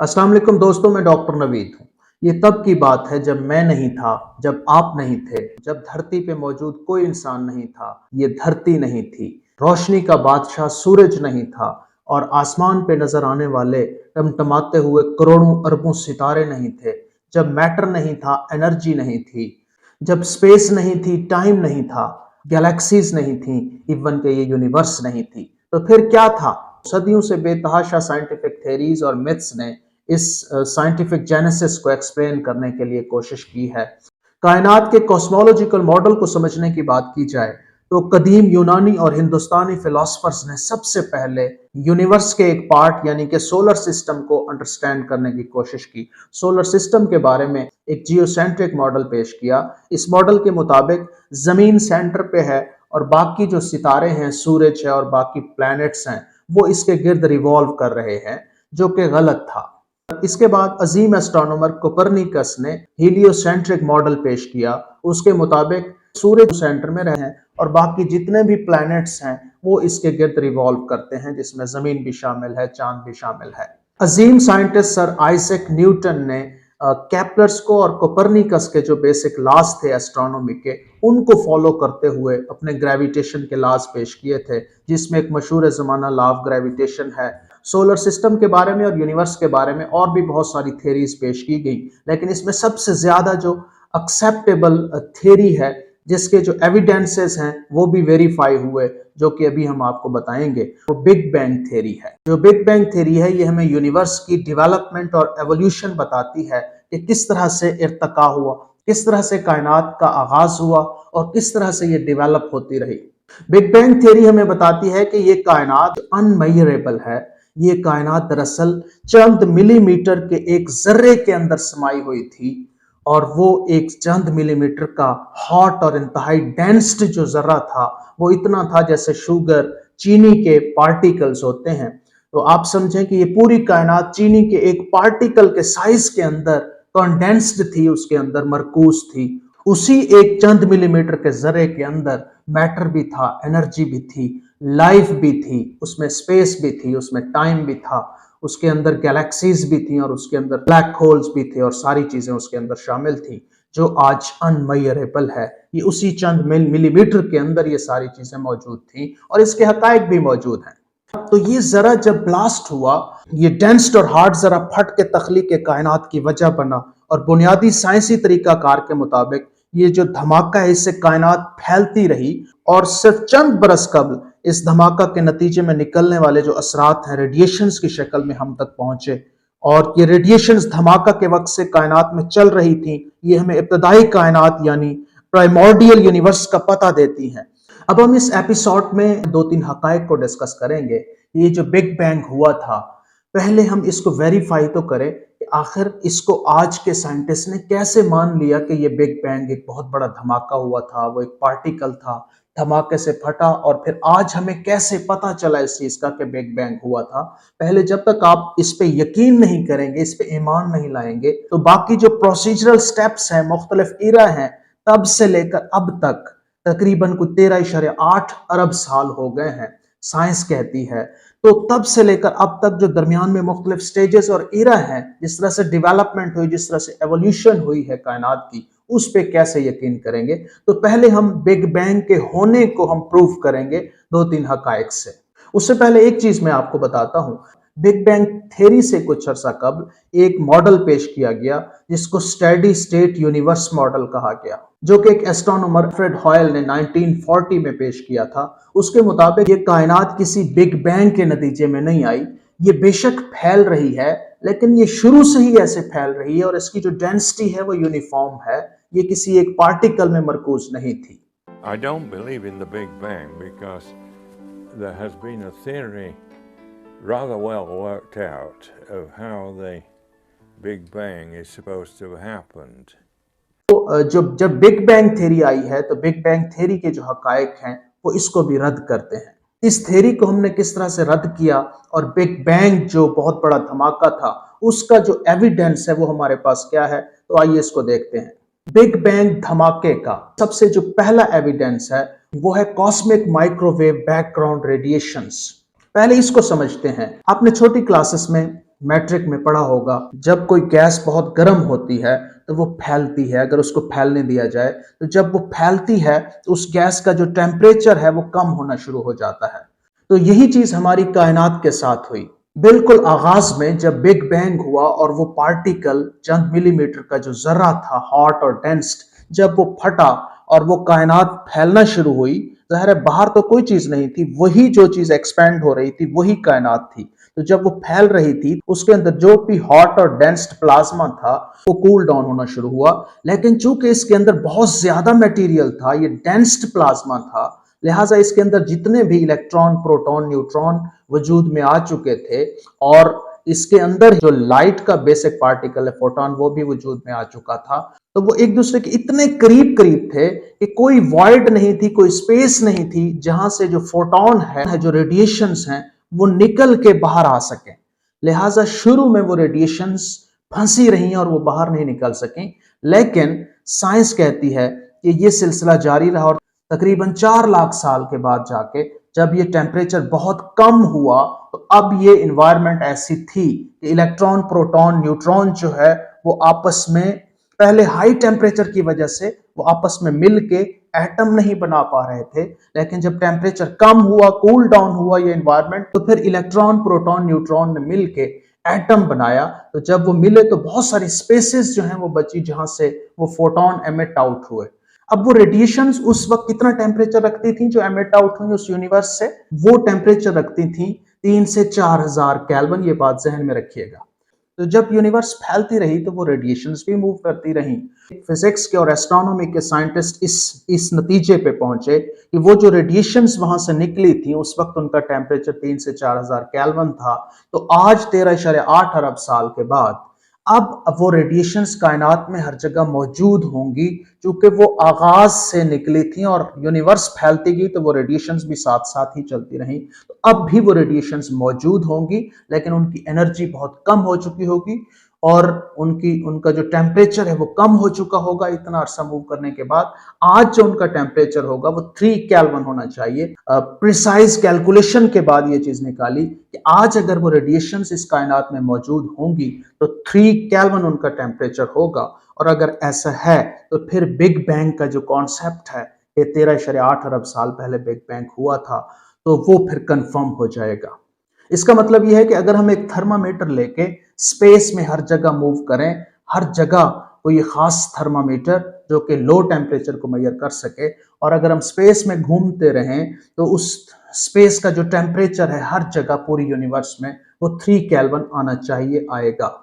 अस्सलाम वालेकुम दोस्तों, मैं डॉक्टर नवीद हूँ। ये तब की बात है जब मैं नहीं था, जब आप नहीं थे, जब धरती पे मौजूद कोई इंसान नहीं था, ये धरती नहीं थी, रोशनी का बादशाह सूरज नहीं था और आसमान पे नजर आने वाले टमटमाते हुए करोड़ों अरबों सितारे नहीं थे, जब मैटर नहीं था, एनर्जी नहीं थी, जब स्पेस नहीं थी, टाइम नहीं था, गैलेक्सीज नहीं थी, इवन के ये यूनिवर्स नहीं थी, तो फिर क्या था? सदियों से बेतहाशा साइंटिफिक थ्योरीज और मिथ्स ने इस साइंटिफिक जेनेसिस को एक्सप्लेन करने के लिए कोशिश की है। कायनात के कॉस्मोलॉजिकल मॉडल को समझने की बात की जाए तो कदीम यूनानी और हिंदुस्तानी फिलोसफर्स ने सबसे पहले यूनिवर्स के एक पार्ट यानी कि सोलर सिस्टम को अंडरस्टैंड करने की कोशिश की। सोलर सिस्टम के बारे में एक जियोसेंट्रिक मॉडल पेश किया। इस मॉडल के मुताबिक जमीन सेंटर पे है और बाकी जो सितारे हैं, सूरज है और बाकी प्लैनेट्स हैं, वो इसके गिर्द रिवॉल्व कर रहे हैं, जो कि गलत था। इसके बाद अजीम एस्ट्रोनॉमर कोपरनिकस ने हीलियोसेंट्रिक मॉडल पेश किया। उसके मुताबिक सूरज सेंटर में रहे हैं और बाकी जितने भी प्लैनेट्स हैं वो इसके गिर्द रिवॉल्व करते हैं, जिसमें जमीन भी शामिल है, चांद भी शामिल है। अजीम साइंटिस्ट सर आइजैक न्यूटन ने केपलर्स को और कोपरनिकस के जो बेसिक लॉज थे एस्ट्रोनॉमी के, उनको फॉलो करते हुए अपने ग्रेविटेशन के लॉज पेश किए थे, जिसमें एक मशहूर जमाना लॉ ऑफ ग्रेविटेशन है। सोलर सिस्टम के बारे में और यूनिवर्स के बारे में और भी बहुत सारी थ्योरीज पेश की गई, लेकिन इसमें सबसे ज्यादा जो एक्सेप्टेबल थ्योरी है, जिसके जो एविडेंसेस हैं वो भी वेरीफाई हुए, जो कि अभी हम आपको बताएंगे, वो बिग बैंग थ्योरी है। जो बिग बैंग थ्योरी है ये हमें यूनिवर्स की डेवलपमेंट और एवोल्यूशन बताती है कि किस तरह से इर्तका हुआ, किस तरह से कायनात का आगाज हुआ और किस तरह से ये डेवलप होती रही। बिग बैंग थ्योरी हमें बताती है कि ये कायनात अनमेजरेबल है। ये कायनात दरअसल चंद मिलीमीटर के एक जर्रे के अंदर समाई हुई थी और वो एक चंद मिलीमीटर का हॉट और इंतहाई डेंस्ड जो जर्रा था वो इतना था जैसे शुगर, चीनी के पार्टिकल्स होते हैं। तो आप समझें कि ये पूरी कायनात चीनी के एक पार्टिकल के साइज के अंदर कंडेंस्ड थी, उसके अंदर मरकूज थी। उसी एक चंद मिलीमीटर के जर्रे के अंदर मैटर भी था, एनर्जी भी थी, लाइफ भी थी, उसमें स्पेस भी थी, उसमें टाइम भी था, उसके अंदर गैलेक्सीज भी थी और उसके अंदर ब्लैक होल्स भी थे और सारी चीजें उसके अंदर शामिल थी, जो आज अनमेजरेबल है। ये उसी चंद मिलीमीटर के अंदर ये सारी चीजें मौजूद थी और इसके हकायक भी मौजूद हैं। तो ये जरा जब ब्लास्ट हुआ, ये डेंस्ड और हार्ड जरा फट के तख्लीक कायनात की वजह बना और बुनियादी साइंसी तरीकाकार के मुताबिक ये जो धमाका है इससे कायनात फैलती रही और सिर्फ चंद बरस कबल इस धमाका के नतीजे में निकलने वाले जो असरात हैं रेडिएशंस की शक्ल में हम तक पहुंचे और ये रेडिएशंस धमाका के वक्त से कायनात में चल रही थी। ये हमें इब्तदाई कायनात यानी प्राइमोर्डियल यूनिवर्स का पता देती हैं। अब हम इस एपिसोड में दो तीन हकायक को डिस्कस करेंगे। ये जो बिग बैंग हुआ था, पहले हम इसको वेरीफाई तो करें कि आखिर इसको आज के साइंटिस्ट ने कैसे मान लिया कि ये बिग बैंग एक बहुत बड़ा धमाका हुआ था, वो एक पार्टिकल था, धमाके से फटा, और फिर आज हमें कैसे पता चला इस चीज का कि बिग बैंग हुआ था। पहले जब तक आप इस पे यकीन नहीं करेंगे, इस पे ईमान नहीं लाएंगे, तो बाकी जो प्रोसीजरल स्टेप्स हैं, मुख्तलिफ इरा हैं, तब से लेकर अब तक तकरीबन कुछ 13.8 अरब साल हो गए हैं, साइंस कहती है। तो तब से लेकर अब तक जो दरमियान में मुख्तलिफ स्टेजेस और इरा हैं, जिस तरह से डेवलपमेंट हुई, जिस तरह से एवोल्यूशन हुई है कायनात की, उस पे कैसे यकीन करेंगे? तो पहले हम बिग बैंग के होने को हम प्रूव करेंगे दो तीन हकायक से। उससे पहले एक चीज मैं आपको बताता हूं। बिग बैंग थ्योरी से कुछ अर्सा कबल एक मॉडल पेश किया गया जिसको स्टेडी स्टेट यूनिवर्स मॉडल कहा गया, जो कि एक एस्ट्रोनॉमर अल्फ्रेड हॉयल ने 1940 में पेश किया था। उसके मुताबिक ये कायनात किसी बिग बैंग के नतीजे में नहीं आई, ये बेशक फैल रही है, लेकिन ये शुरू से ही ऐसे फैल रही है और इसकी जो डेंसिटी है वो यूनिफॉर्म है, ये किसी एक पार्टिकल में मरकूज नहीं थी। I don't believe in the Big Bang because there has been a theory rather well worked out of how the Big Bang is supposed to have happened. तो जब बिग बैंग थ्योरी आई है तो big bang theory के जो हकायक हैं वो इसको भी रद्द करते हैं। इस थ्योरी को हमने किस तरह से रद्द किया और बिग बैंग जो बहुत बड़ा धमाका था उसका जो एविडेंस है वो हमारे पास क्या है, तो आइए इसको देखते हैं। बिग बैंग धमाके का सबसे जो पहला एविडेंस है वो है कॉस्मिक माइक्रोवेव बैकग्राउंड रेडिएशंस। पहले इसको समझते हैं। आपने छोटी क्लासेस में मैट्रिक में पढ़ा होगा, जब कोई गैस बहुत गर्म होती है तो वो फैलती है, अगर उसको फैलने दिया जाए तो जब वो फैलती है तो उस गैस का जो टेम्परेचर है वो कम होना शुरू हो जाता है। तो यही चीज हमारी कायनात के साथ हुई। बिल्कुल आगाज में जब बिग बैंग हुआ और वो पार्टिकल चंद मिलीमीटर का जो जर्रा था, हॉट और डेंस्ड, जब वो फटा और वो कायनात फैलना शुरू हुई, जाहिर है बाहर तो कोई चीज नहीं थी, वही जो चीज एक्सपैंड हो रही थी वही कायनात थी। तो जब वो फैल रही थी उसके अंदर जो भी हॉट और डेंस्ड प्लाज्मा था वो कूल डाउन होना शुरू हुआ। लेकिन चूंकि इसके अंदर बहुत ज्यादा मटेरियल था, ये डेंस्ड प्लाज्मा था, लिहाजा इसके अंदर जितने भी इलेक्ट्रॉन, प्रोटॉन, न्यूट्रॉन वजूद में आ चुके थे और इसके अंदर जो लाइट का बेसिक पार्टिकल है फोटॉन, वो भी वजूद में आ चुका था। तो वो एक दूसरे के इतने करीब करीब थे कि कोई वॉइड नहीं थी, कोई स्पेस नहीं थी जहां से जो फोटॉन है, जो रेडिएशंस हैं, वो निकल के बाहर आ सके। लिहाजा शुरू में वो रेडिएशंस फंसी रही और वो बाहर नहीं निकल सकें। लेकिन साइंस कहती है कि ये सिलसिला जारी रहा और तकरीबन 4 लाख साल के बाद जाके जब ये टेम्परेचर बहुत कम हुआ तो अब ये इन्वायरमेंट ऐसी थी कि इलेक्ट्रॉन, प्रोटॉन, न्यूट्रॉन जो है वो आपस में पहले हाई टेम्परेचर की वजह से वो आपस में मिल के एटम नहीं बना पा रहे थे। लेकिन जब टेम्परेचर कम हुआ, कूल डाउन हुआ ये इन्वायरमेंट, तो फिर इलेक्ट्रॉन, प्रोटॉन, न्यूट्रॉन ने मिल के एटम बनाया। तो जब वो मिले तो बहुत सारी स्पेसेस जो हैं वो बची जहां से वो फोटोन एमिट आउट हुए। अब वो रेडिएशंस उस वक्त कितना टेम्परेचर रखती थी जो एमिट आउट हुई उस यूनिवर्स से? वो टेम्परेचर रखती थी 3 से 4000 केल्विन। ये बात जहन में रखिएगा। तो जब यूनिवर्स फैलती रही तो वो रेडिएशंस भी मूव करती रही। फिजिक्स के और एस्ट्रोनॉमी के साइंटिस्ट इस नतीजे पे पहुंचे कि वो जो रेडिएशंस वहां से निकली थी उस वक्त उनका टेम्परेचर 3 से 4000 केल्विन था। तो आज 13.8 अरब साल के बाद अब वो रेडिएशंस कायनात में हर जगह मौजूद होंगी, क्योंकि वो आगाज से निकली थी और यूनिवर्स फैलती गई तो वो रेडिएशंस भी साथ साथ ही चलती रही। तो अब भी वो रेडिएशंस मौजूद होंगी, लेकिन उनकी एनर्जी बहुत कम हो चुकी होगी और उनका जो टेम्परेचर है वो कम हो चुका होगा इतना अरसा मूव करने के बाद। आज जो उनका टेम्परेचर होगा वो 3 केल्विन होना चाहिए। प्रिसाइज कैलकुलेशन के बाद ये चीज निकाली कि आज अगर वो रेडिएशंस इस कायनात में मौजूद होंगी तो 3 केल्विन उनका टेम्परेचर होगा। और अगर ऐसा है तो फिर बिग बैंग का जो कॉन्सेप्ट है कि 13.8 अरब साल पहले बिग बैंग हुआ था, तो वो फिर कंफर्म हो जाएगा। इसका मतलब यह है कि अगर हम एक थर्मामीटर लेके स्पेस में हर जगह मूव करें, हर जगह कोई खास थर्मामीटर जो कि लो टेम्परेचर को मेजर कर सके, और अगर हम स्पेस में घूमते रहें तो उस स्पेस का जो टेम्परेचर है हर जगह पूरी यूनिवर्स में वो 3 केल्विन आना चाहिए, आएगा।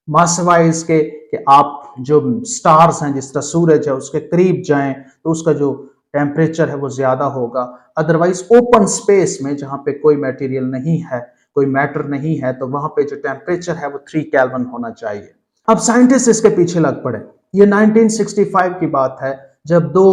मासवाए इसके कि आप जो स्टार्स हैं, जिस तरह सूरज है, उसके करीब जाएं तो उसका जो टेम्परेचर है वो ज्यादा होगा। अदरवाइज ओपन स्पेस में जहां पे कोई मटेरियल नहीं है, कोई मैटर नहीं है, तो वहां पे जो टेम्परेचर है वो 3 केल्विन होना चाहिए। अब साइंटिस्ट इसके पीछे लग पड़े। ये 1965 की बात है जब दो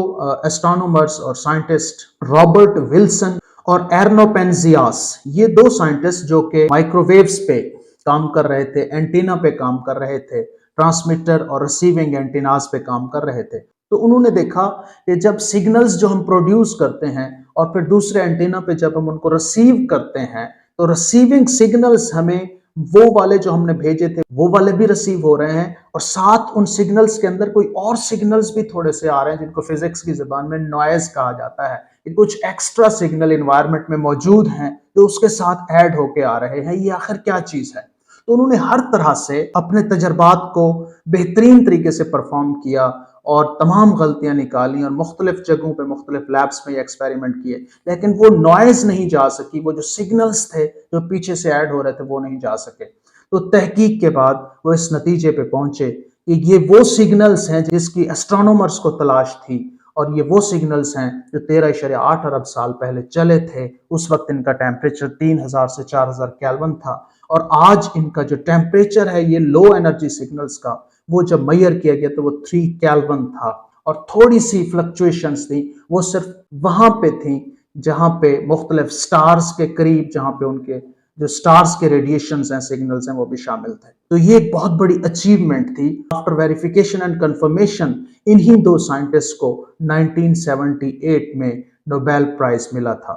एस्ट्रोनॉमर्स और साइंटिस्ट रॉबर्ट विल्सन और एर्नो पेंजियास, ये दो साइंटिस्ट जो कि माइक्रोवेव्स पे काम कर रहे थे, एंटीना पे काम कर रहे थे, ट्रांसमीटर और रिसीविंग एंटीनास पे काम कर रहे थे, तो उन्होंने देखा कि जब सिग्नल्स जो हम प्रोड्यूस करते हैं और फिर दूसरे एंटीना पे जब हम उनको रिसीव करते हैं तो रिसीविंग सिग्नल्स हमें वो वाले जो हमने भेजे थे वो वाले भी रिसीव हो रहे हैं, और साथ उन सिग्नल्स के अंदर कोई और सिग्नल्स भी थोड़े से आ रहे हैं जिनको फिजिक्स की जुबान में नॉइज कहा जाता है। कुछ एक्स्ट्रा सिग्नल इन्वायरमेंट में मौजूद हैं जो उसके साथ ऐड होके आ रहे हैं। ये आखिर क्या चीज है? तो उन्होंने हर तरह से अपने तजर्बात को बेहतरीन तरीके से परफॉर्म किया और तमाम गलतियां निकाली और मुख्तलिफ जगहों पे मुख्तलिफ लैब्स में एक्सपेरिमेंट किए, लेकिन वो नॉइज नहीं जा सकी, वो जो सिग्नल्स थे जो पीछे से ऐड हो रहे थे वो नहीं जा सके। तो तहकीक के बाद वो इस नतीजे पे पहुंचे कि ये वो सिग्नल्स हैं जिसकी एस्ट्रोनॉमर्स को तलाश थी, और ये वो सिग्नल्स हैं जो 13.8 अरब साल पहले चले थे। उस वक्त इनका टेम्परेचर 3000 से 4000 केल्विन था, और आज इनका जो टेम्परेचर है ये लो एनर्जी सिग्नल्स का, वो जब मेजर किया गया तो वो 3 केल्विन था। और थोड़ी सी फ्लक्चुएशंस थी, वो सिर्फ वहां पे थी जहां पे मुख्तलिफ स्टार्स के करीब, जहां पे उनके जो स्टार्स के रेडिएशंस हैं, सिग्नल्स हैं, वो भी शामिल थे। तो ये एक बहुत बड़ी अचीवमेंट थी। आफ्टर वेरिफिकेशन एंड कंफर्मेशन इन्हीं दो साइंटिस्ट को 1978 में नोबेल प्राइज मिला था।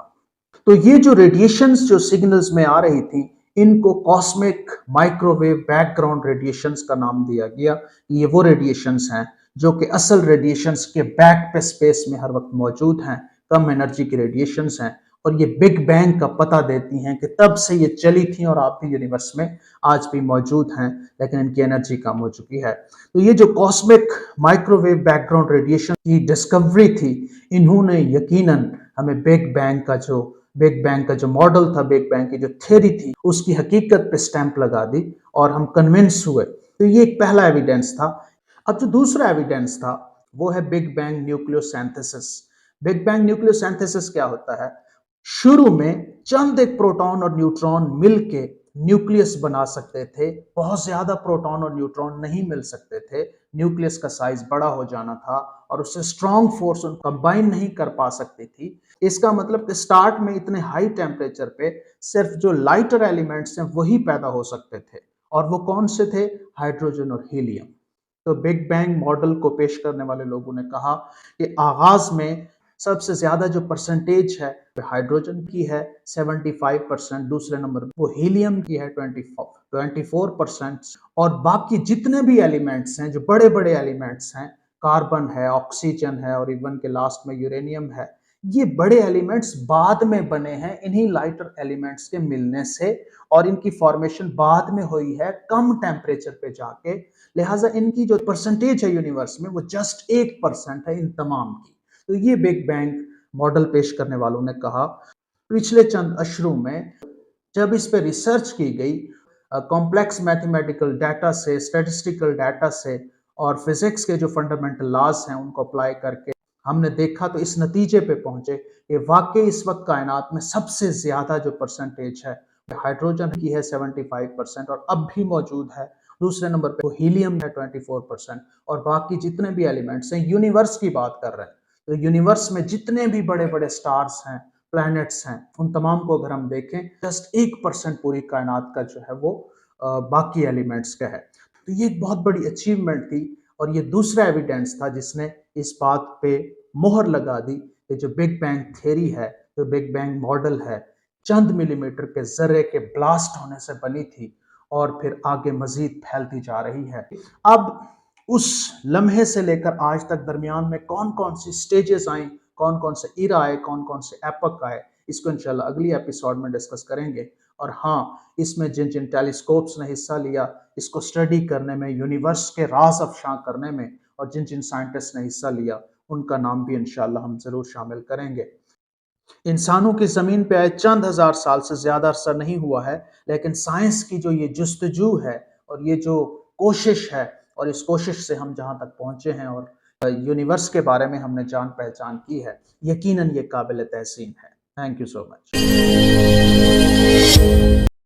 तो ये जो रेडिएशंस जो सिग्नल्स में आ रही थी, इनको कॉस्मिक माइक्रोवेव बैकग्राउंड रेडिएशंस का नाम दिया गया। ये वो रेडिएशंस हैं जो कि असल रेडिएशंस के बैक पे स्पेस में हर वक्त मौजूद हैं, कम एनर्जी की रेडिएशंस हैं, और ये बिग बैंग का पता देती हैं कि तब से ये चली थी और आप भी यूनिवर्स में आज भी मौजूद हैं, लेकिन इनकी एनर्जी कम हो चुकी है। तो ये जो कॉस्मिक माइक्रोवेव बैकग्राउंड रेडिएशन की डिस्कवरी थी, इन्होंने यकीनन हमें बिग बैंग का जो मॉडल था, बिग बैंग की जो थ्योरी थी, उसकी हकीकत पे स्टैंप लगा दी और हम कन्विंस हुए। तो ये एक पहला एविडेंस था। अब जो दूसरा एविडेंस था वो है big bang nucleosynthesis. Big bang nucleosynthesis क्या होता है? शुरू में चंद एक प्रोटॉन और न्यूट्रॉन मिलके न्यूक्लियस बना सकते थे, बहुत ज्यादा प्रोटॉन और न्यूट्रॉन नहीं मिल सकते थे, न्यूक्लियस का साइज बड़ा हो जाना था और उससे स्ट्रॉन्ग फोर्स कंबाइन नहीं कर पा सकती थी। इसका मतलब कि स्टार्ट में इतने हाई टेम्परेचर पे सिर्फ जो लाइटर एलिमेंट्स हैं वही पैदा हो सकते थे, और वो कौन से थे? हाइड्रोजन और हीलियम। तो बिग बैंग मॉडल को पेश करने वाले लोगों ने कहा कि आगाज में सबसे ज्यादा जो परसेंटेज है हाइड्रोजन की है 75%, दूसरे नंबर वो हीलियम की है 24%, और बाकी जितने भी एलिमेंट्स हैं, जो बड़े बड़े एलिमेंट्स हैं, कार्बन है, ऑक्सीजन है, और इवन के लास्ट में यूरेनियम है, ये बड़े एलिमेंट्स बाद में बने हैं इन्हीं लाइटर एलिमेंट्स के मिलने से, और इनकी फॉर्मेशन बाद में हुई है कम टेम्परेचर पे जाके। लिहाजा इनकी जो परसेंटेज है यूनिवर्स में वो जस्ट 1% है इन तमाम की। तो ये बिग बैंग मॉडल पेश करने वालों ने कहा। पिछले चंद अशरों में जब इस पे रिसर्च की गई, कॉम्प्लेक्स मैथमेटिकल डाटा से, स्टैटिस्टिकल डाटा से, और फिजिक्स के जो फंडामेंटल लॉज हैं उनको अप्लाई करके हमने देखा, तो इस नतीजे पे पहुंचे कि वाकई इस वक्त कायनात में सबसे ज्यादा जो परसेंटेज है हाइड्रोजन की है 75%, और अब भी मौजूद है। दूसरे नंबर पे हीलियम है 24%, और बाकी जितने भी एलिमेंट्स हैं, यूनिवर्स की बात कर रहे हैं, तो यूनिवर्स में जितने भी बड़े बड़े स्टार्स हैं, प्लैनेट्स हैं, उन तमाम को अगर हम देखें, जस्ट 1% पूरी कायनात का जो है वो बाकी एलिमेंट्स का है। तो ये एक बहुत बड़ी अचीवमेंट थी, और ये दूसरा एविडेंस था जिसने इस बात पे मोहर लगा दी कि जो बिग बैंग थ्योरी है, जो बिग बैंग मॉडल है, चंद मिलीमीटर के जर्रे के ब्लास्ट होने से बनी थी और फिर आगे मजीद फैलती जा रही है। अब उस लम्हे से लेकर आज तक दरमियान में कौन कौन सी स्टेजेस आई, कौन कौन से इरा आए, कौन कौन से एपक आए, इसको इंशाल्लाह अगली एपिसोड में डिस्कस करेंगे। और हाँ, इसमें जिन जिन टेलीस्कोप्स ने हिस्सा लिया इसको स्टडी करने में, यूनिवर्स के राज अफशां करने में, और जिन जिन साइंटिस्ट ने हिस्सा लिया उनका नाम भी इंशाल्लाह हम जरूर शामिल करेंगे। इंसानों की जमीन पे आए चंद हजार साल से ज्यादा अरसा नहीं हुआ है, लेकिन साइंस की जो ये जुस्तजू है और ये जो कोशिश है, और इस कोशिश से हम जहां तक पहुंचे हैं और यूनिवर्स के बारे में हमने जान पहचान की है, यकीनन ये काबिल तहसीन है। Thank you so much.